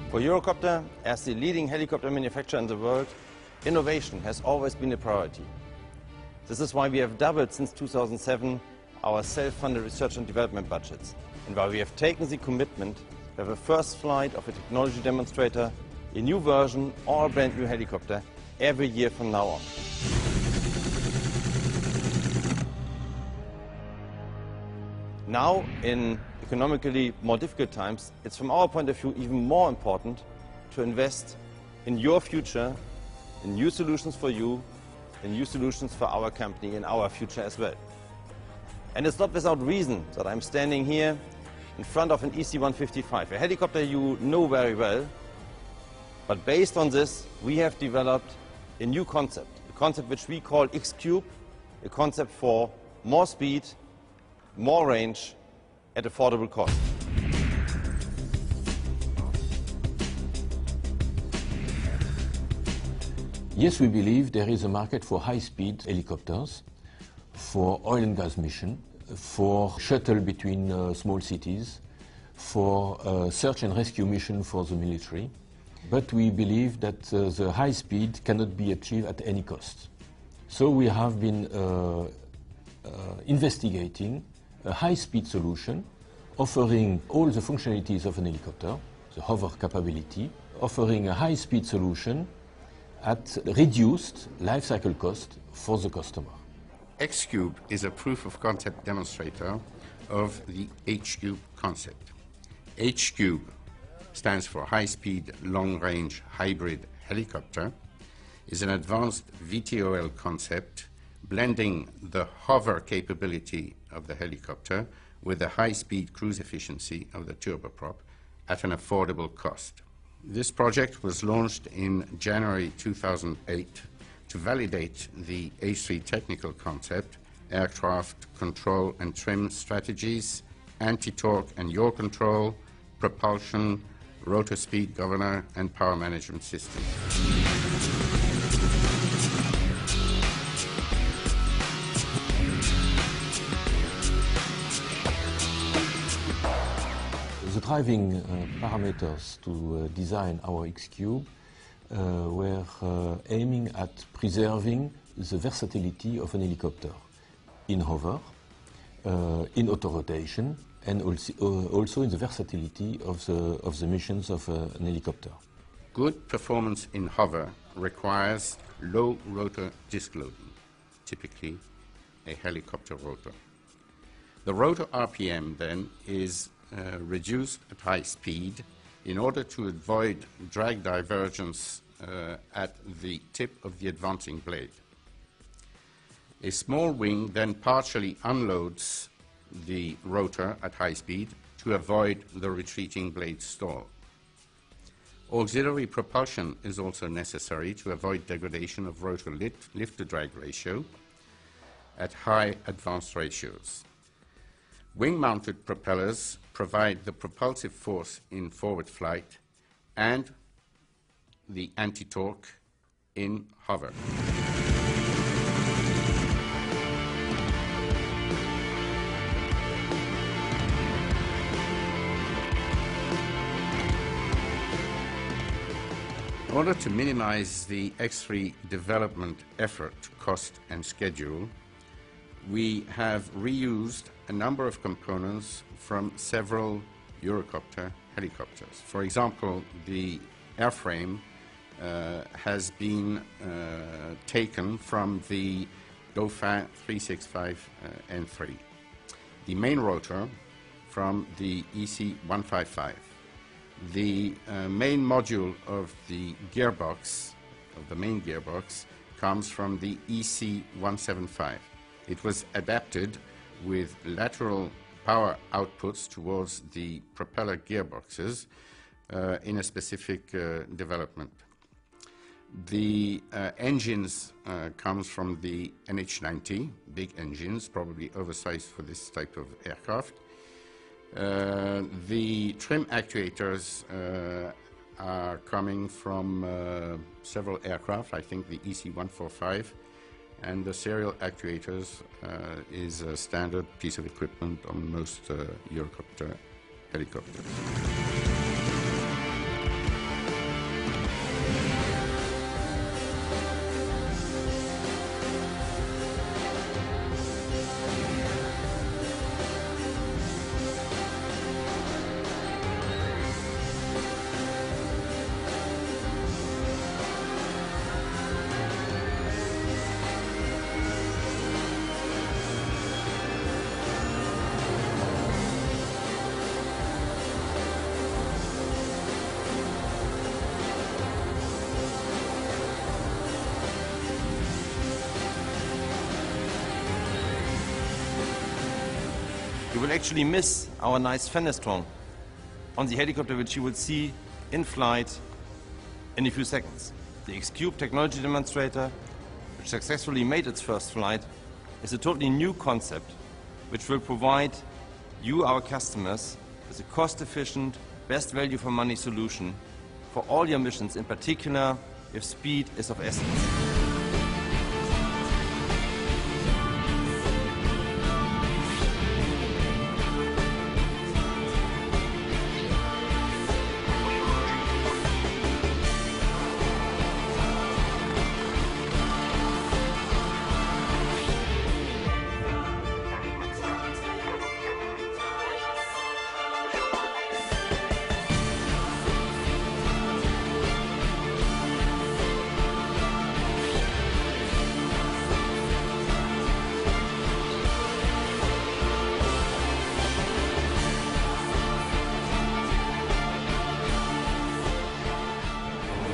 For Eurocopter, as the leading helicopter manufacturer in the world, innovation has always been a priority. This is why we have doubled since 2007 our self-funded research and development budgets, and why we have taken the commitment to have a first flight of a technology demonstrator, a new version or a brand new helicopter every year from now on. Now, in economically more difficult times, it's from our point of view even more important to invest in your future, in new solutions for you, in new solutions for our company and our future as well. And it's not without reason that I'm standing here in front of an EC-155, a helicopter you know very well. But based on this, we have developed a new concept, a concept which we call X3, a concept for more speed, more range at affordable cost. Yes, we believe there is a market for high-speed helicopters, for oil and gas mission, for shuttle between small cities, for search and rescue mission for the military. But we believe that the high speed cannot be achieved at any cost. So we have been investigating a high-speed solution offering all the functionalities of an helicopter, the hover capability, offering a high-speed solution at reduced life cycle cost for the customer. X3 is a proof of concept demonstrator of the H3 concept. H3 stands for high-speed, long-range hybrid helicopter, is an advanced VTOL concept blending the hover capability of the helicopter with the high-speed cruise efficiency of the turboprop at an affordable cost. This project was launched in January 2008 to validate the H3 technical concept, aircraft control and trim strategies, anti-torque and yaw control, propulsion, rotor speed governor, and power management system. The driving parameters to design our X3 were aiming at preserving the versatility of an helicopter in hover, in auto-rotation, and also in the versatility of the missions of an helicopter. Good performance in hover requires low rotor disk loading, typically a helicopter rotor. The rotor RPM then is reduced at high speed in order to avoid drag divergence at the tip of the advancing blade. A small wing then partially unloads the rotor at high speed to avoid the retreating blade stall. Auxiliary propulsion is also necessary to avoid degradation of rotor lift-to-drag ratio at high advanced ratios. Wing-mounted propellers provide the propulsive force in forward flight and the anti-torque in hover. In order to minimize the X3 development effort, cost, and schedule, we have reused a number of components from several Eurocopter helicopters. For example, the airframe has been taken from the Dauphin 365 N3. The main rotor from the EC-155. The main module of the gearbox, of the main gearbox, comes from the EC-175. It was adapted with lateral power outputs towards the propeller gearboxes in a specific development. The engines comes from the NH90, big engines, probably oversized for this type of aircraft. The trim actuators are coming from several aircraft, I think the EC-145, and the serial actuators is a standard piece of equipment on most Eurocopter helicopters. You will actually miss our nice fenestron on the helicopter, which you will see in flight in a few seconds. The X3 technology demonstrator, which successfully made its first flight, is a totally new concept which will provide you, our customers, with a cost-efficient, best value for money solution for all your missions, in particular if speed is of essence.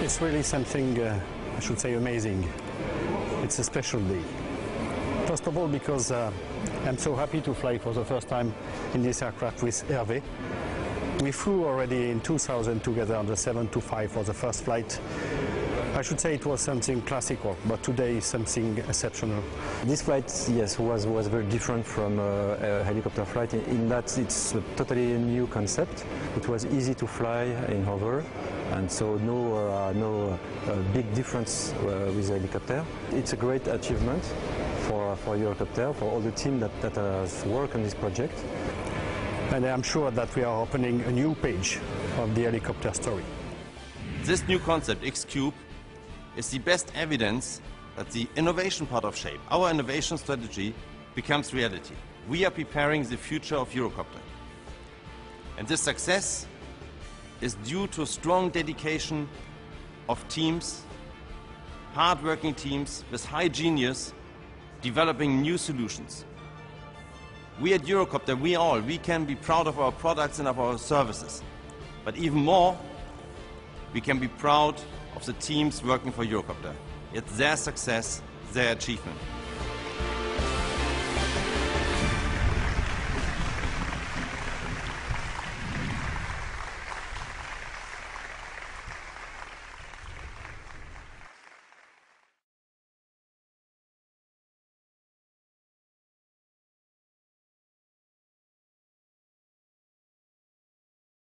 It's really something, I should say, amazing. It's a special day. First of all, because I'm so happy to fly for the first time in this aircraft with Hervé. We flew already in 2000 together on the 725 for the first flight. I should say it was something classical, but today is something exceptional. This flight, yes, was very different from a helicopter flight in that it's a totally new concept. It was easy to fly in hover, and so no big difference with the helicopter. It's a great achievement for Eurocopter, for all the team that has worked on this project. And I'm sure that we are opening a new page of the helicopter story. This new concept, X3, is the best evidence that the innovation part of SHAPE, our innovation strategy, becomes reality. We are preparing the future of Eurocopter. And this success is due to strong dedication of teams, hard-working teams with high genius, developing new solutions. We at Eurocopter, we can be proud of our products and of our services. But even more, we can be proud of the teams working for Eurocopter. It's their success, their achievement.